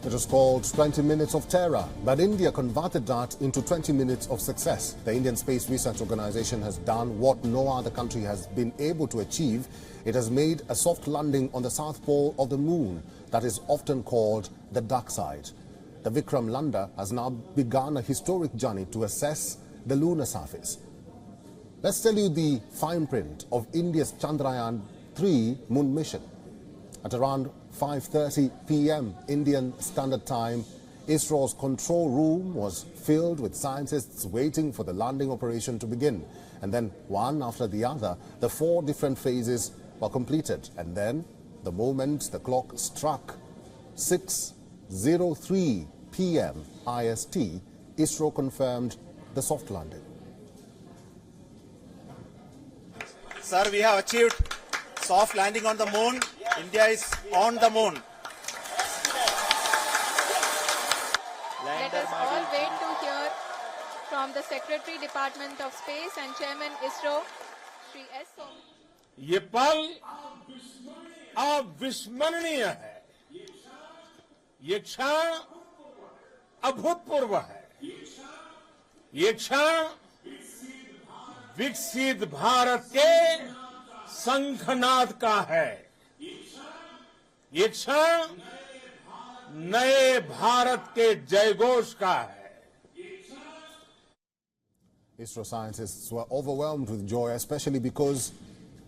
It was called 20 Minutes of Terror, but India converted that into 20 minutes of success. The Indian Space Research Organization has done what no other country has been able to achieve. It has made a soft landing on the south pole of the moon that is often called the dark side. The Vikram lander has now begun a historic journey to assess the lunar surface. Let's tell you the fine print of India's Chandrayaan-3 moon mission. At around 5:30 p.m. Indian Standard Time, ISRO's control room was filled with scientists waiting for the landing operation to begin. And then, one after the other, the 4 different phases were completed. And then, the moment the clock struck 6:03 p.m. IST, ISRO confirmed the soft landing. Sir, we have achieved soft landing on the moon. India is on the moon. Let us all wait to hear from the Secretary Department of Space and Chairman ISRO, Shri S Somanath. ये पल अविस्मरणीय है, ये क्षण अभूतपूर्व है, ये क्षण विकसित भारत के शंखनाद का है, ये क्षण नए भारत के जयघोष का है. ISRO scientists were overwhelmed with joy, especially because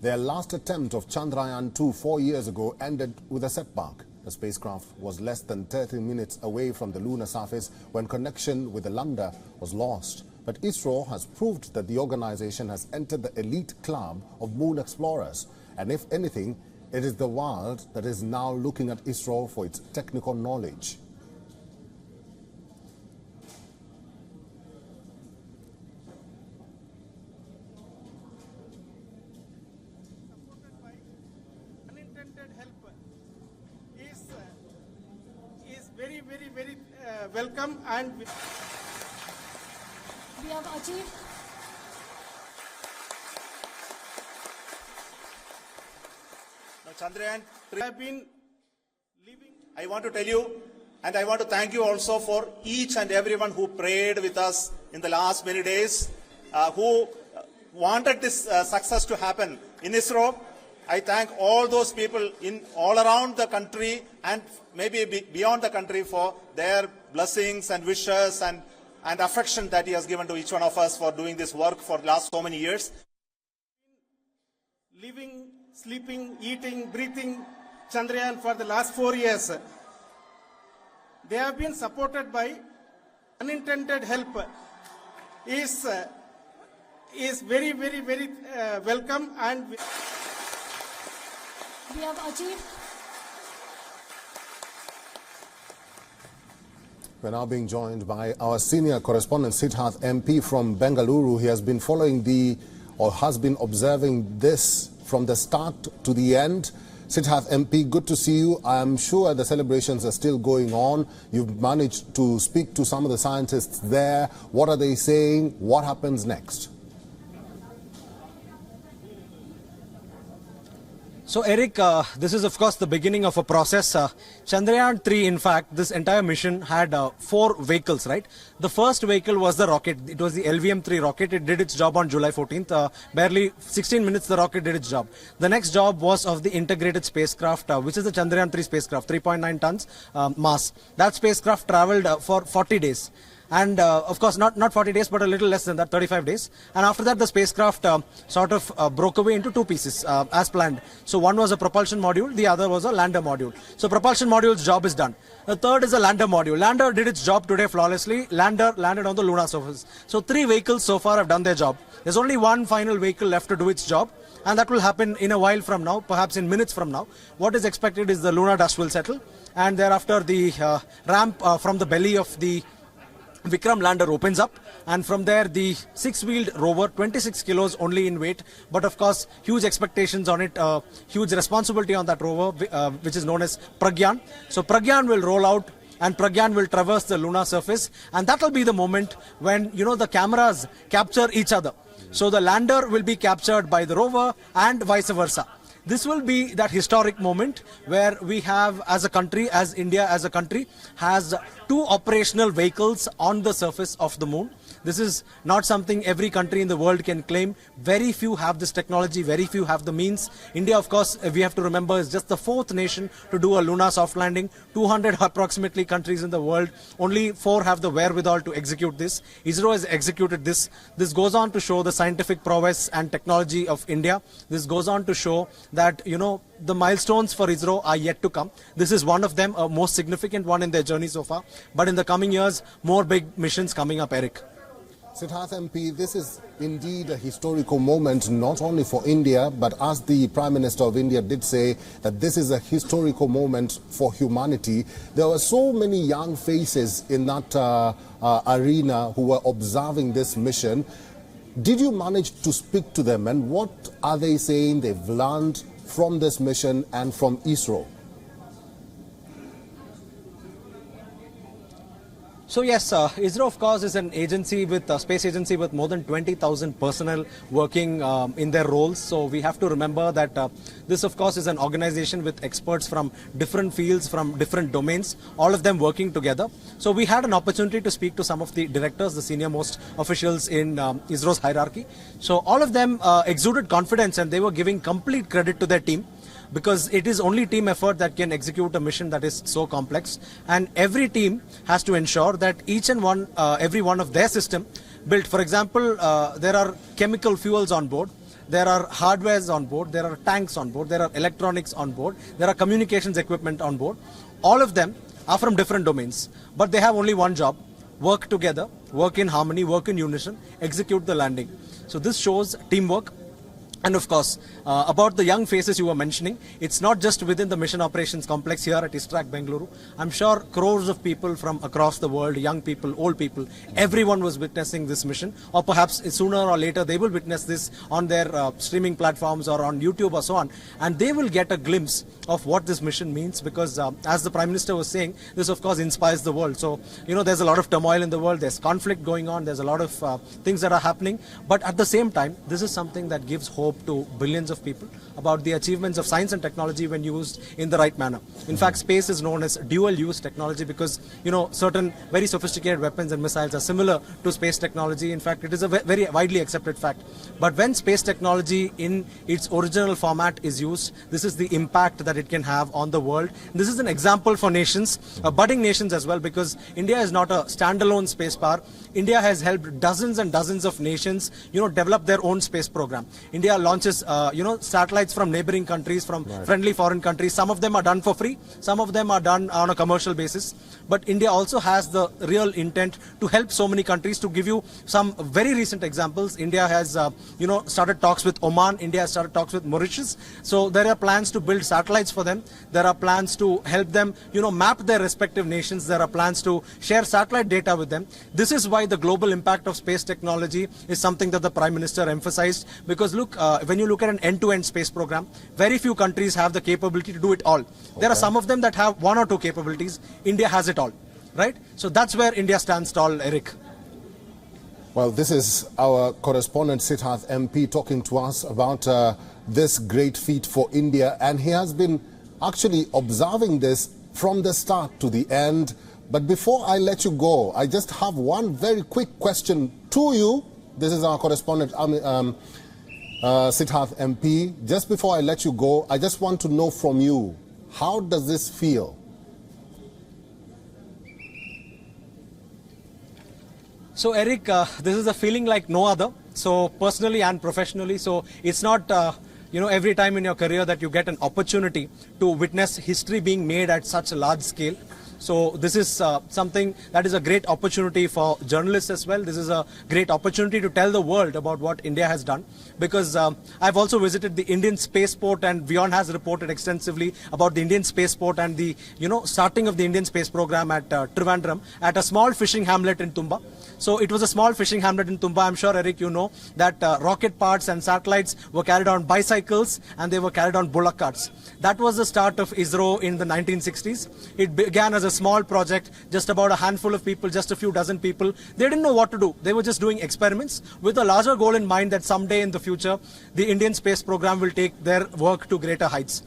their last attempt of Chandrayaan-2 4 years ago ended with a setback. The spacecraft was less than 30 minutes away from the lunar surface when connection with the lander was lost. But ISRO has proved that the organization has entered the elite club of moon explorers. And if anything, it is the world that is now looking at ISRO for its technical knowledge. Unintended help is very welcome, and we have achieved. Now, Chandrayaan-3 have been living. I want to tell you, and I want to thank you also for each and everyone who prayed with us in the last many days, who wanted this success to happen in ISRO. I thank all those people in all around the country and maybe beyond the country for their blessings and wishes and affection that he has given to each one of us for doing this work for the last so many years. Living, sleeping, eating, breathing Chandrayaan for the last 4 years. They have been supported by unintended help is very welcome, and we have achieved. We're now being joined by our senior correspondent Siddharth MP from Bengaluru. He has been following has been observing this from the start to the end. Siddharth MP, good to see you. I am sure the celebrations are still going on. You've managed to speak to some of the scientists there. What are they saying? What happens next? So Eric, this is of course the beginning of a process. Chandrayaan-3, in fact, this entire mission had 4 vehicles, right? The first vehicle was the rocket. It was the LVM-3 rocket. It did its job on July 14th. Barely 16 minutes the rocket did its job. The next job was of the integrated spacecraft, which is the Chandrayaan-3 spacecraft, 3.9 tons mass. That spacecraft traveled for 40 days. And of course not 40 days but a little less than that, 35 days. And after that the spacecraft sort of broke away into 2 pieces as planned. So one was a propulsion module, the other was a lander module. So propulsion module's job is done. The third is a lander module. Lander did its job today flawlessly. Lander landed on the lunar surface. So 3 vehicles so far have done their job. There's only one final vehicle left to do its job, and that will happen in a while from now, perhaps in minutes from now. What is expected is the lunar dust will settle, and thereafter the ramp from the belly of the Vikram lander opens up, and from there the 6-wheeled rover, 26 kilos only in weight, but of course huge expectations on it, huge responsibility on that rover, which is known as Pragyan. So Pragyan will roll out and Pragyan will traverse the lunar surface, and that will be the moment when, you know, the cameras capture each other. So the lander will be captured by the rover and vice versa. this will be that historic moment where we have, as a country, as India as a country, has 2 operational vehicles on the surface of the moon. This is not something every country in the world can claim. Very few have this technology, very few have the means. India, of course, we have to remember, is just the 4th nation to do a lunar soft landing. 200 approximately countries in the world, only 4 have the wherewithal to execute this. ISRO has executed this. This goes on to show the scientific prowess and technology of India. This goes on to show that, you know, the milestones for ISRO are yet to come. This is one of them, a most significant one in their journey so far. But in the coming years, more big missions coming up, Eric. Siddharth MP, this is indeed a historical moment, not only for India, but as the Prime Minister of India did say, that this is a historical moment for humanity. There were so many young faces in that arena who were observing this mission. Did you manage to speak to them, and what are they saying they've learned from this mission and from ISRO? So yes, ISRO of course is an agency with space agency with more than 20,000 personnel working in their roles. So we have to remember that this of course is an organization with experts from different fields, from different domains, all of them working together. So we had an opportunity to speak to some of the directors, the senior most officials in ISRO's hierarchy. So all of them exuded confidence, and they were giving complete credit to their team, because it is only team effort that can execute a mission that is so complex, and every team has to ensure that each and every one of their system built. For example, there are chemical fuels on board, there are hardwares on board, there are tanks on board, there are electronics on board, there are communications equipment on board. All of them are from different domains, but they have only one job: work together, work in harmony, work in unison, execute the landing. So this shows teamwork. And of course, about the young faces you were mentioning, it's not just within the mission operations complex here at ISTRAC Bengaluru. I'm sure crores of people from across the world, young people, old people, everyone was witnessing this mission, or perhaps sooner or later they will witness this on their streaming platforms or on YouTube or so on, and they will get a glimpse of what this mission means, because as the Prime Minister was saying, this of course inspires the world. So, you know, there's a lot of turmoil in the world, there's conflict going on, there's a lot of things that are happening, but at the same time, this is something that gives hope to billions of people about the achievements of science and technology when used in the right manner. In fact, space is known as dual-use technology because, you know, certain very sophisticated weapons and missiles are similar to space technology. In fact, it is a very widely accepted fact. But when space technology in its original format is used, this is the impact that it can have on the world. This is an example for nations, budding nations as well, because India is not a standalone space power. India has helped dozens and dozens of nations, you know, develop their own space program. India launches, you know, satellites from neighboring countries, from friendly foreign countries. Some of them are done for free, some of them are done on a commercial basis. But India also has the real intent to help so many countries. To give you some very recent examples, India has, you know, started talks with Oman. India has started talks with Mauritius. So there are plans to build satellites for them. There are plans to help them, you know, map their respective nations. There are plans to share satellite data with them. This is why the global impact of space technology is something that the Prime Minister emphasized. Because look, when you look at an end-to-end space program, very few countries have the capability to do it all. There are some of them that have 1 or 2 capabilities. India has it all, right? So that's where India stands tall, Eric. Well, this is our correspondent Siddharth MP talking to us about this great feat for India, and he has been actually observing this from the start to the end. But before I let you go, I just have one very quick question to you. This is our correspondent Siddharth MP. Just before I let you go, I just want to know from you, how does this feel? So Eric, this is a feeling like no other. So personally and professionally, so it's not, you know, every time in your career that you get an opportunity to witness history being made at such a large scale. So this is something that is a great opportunity for journalists as well. This is a great opportunity to tell the world about what India has done, because I've also visited the Indian spaceport, and WION has reported extensively about the Indian spaceport and the, you know, starting of the Indian space program at Trivandrum, at a small fishing hamlet in Tumba. So it was a small fishing hamlet in Tumba. I'm sure, Eric, you know that rocket parts and satellites were carried on bicycles and they were carried on bullock carts. That was the start of ISRO in the 1960s. It began as a a small project, just about a handful of people, just a few dozen people. They didn't know what to do. They were just doing experiments with a larger goal in mind that someday in the future, the Indian space program will take their work to greater heights.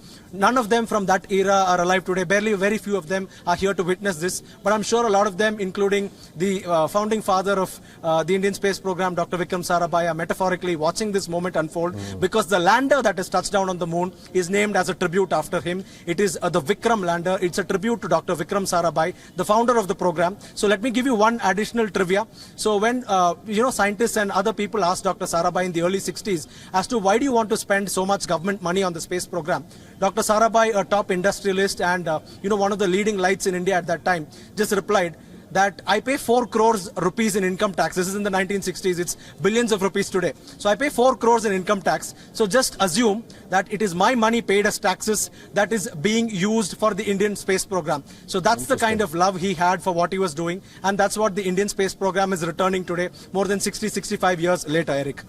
None of them from that era are alive today. Very few of them are here to witness this. But I'm sure a lot of them, including the founding father of the Indian space program, Dr. Vikram Sarabhai, are metaphorically watching this moment unfold because the lander that has touched down on the moon is named as a tribute after him. It is the Vikram lander. It's a tribute to Dr. Vikram Sarabhai, the founder of the program. So let me give you one additional trivia. So when scientists and other people asked Dr. Sarabhai in the early 60s as to why do you want to spend so much government money on the space program, Dr. Sarabhai, a top industrialist and one of the leading lights in India at that time, just replied that I pay 4 crores rupees in income tax. This is in the 1960s. It's billions of rupees today. So I pay 4 crores in income tax. So just assume that it is my money paid as taxes that is being used for the Indian space program. So that's the kind of love he had for what he was doing. And that's what the Indian space program is returning today, more than 65 years later, Eric.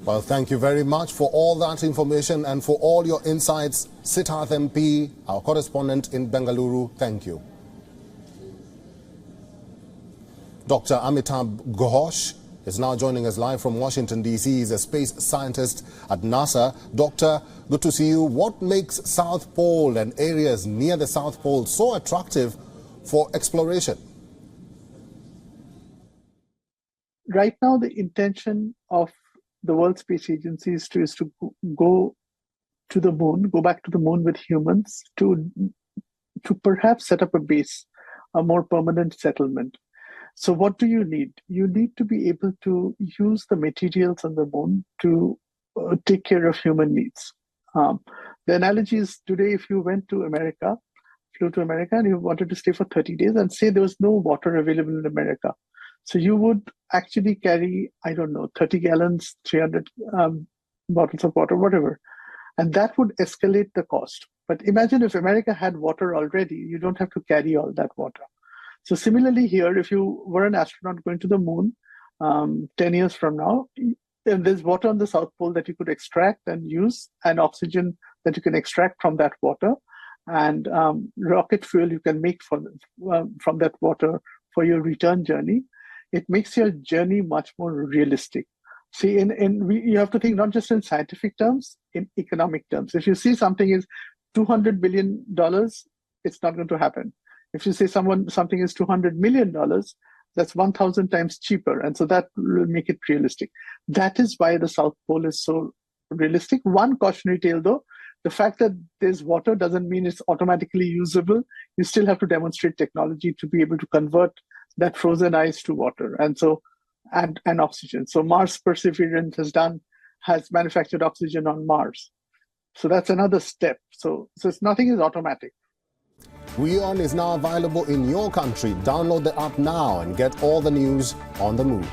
Well, thank you very much for all that information and for all your insights. Siddharth MP, our correspondent in Bengaluru, thank you. Dr. Amitabh Ghosh is now joining us live from Washington, D.C. He's a space scientist at NASA. Doctor, good to see you. What makes South Pole and areas near the South Pole so attractive for exploration? Right now, the intention of the World Space Agency is to go to the moon, go back to the moon with humans to perhaps set up a base, a more permanent settlement. So what do you need? You need to be able to use the materials on the moon to take care of human needs. The analogy is today, if you went to America, flew to America and you wanted to stay for 30 days and say there was no water available in America. So you would actually carry, 30 gallons, 300 bottles of water, whatever. And that would escalate the cost. But imagine if America had water already, you don't have to carry all that water. So similarly here, if you were an astronaut going to the moon 10 years from now, and there's water on the South Pole that you could extract and use, and oxygen that you can extract from that water, and rocket fuel you can make from that water for your return journey. It makes your journey much more realistic. See, you have to think not just in scientific terms, in economic terms. If you see something is $200 billion, it's not going to happen. If you say something is $200 million, that's 1,000 times cheaper. And so that will make it realistic. That is why the South Pole is so realistic. One cautionary tale, though, the fact that there's water doesn't mean it's automatically usable. You still have to demonstrate technology to be able to convert that frozen ice to water, and oxygen. So Mars Perseverance has manufactured oxygen on Mars. So that's another step. So nothing is automatic. WION is now available in your country. Download the app now and get all the news on the move.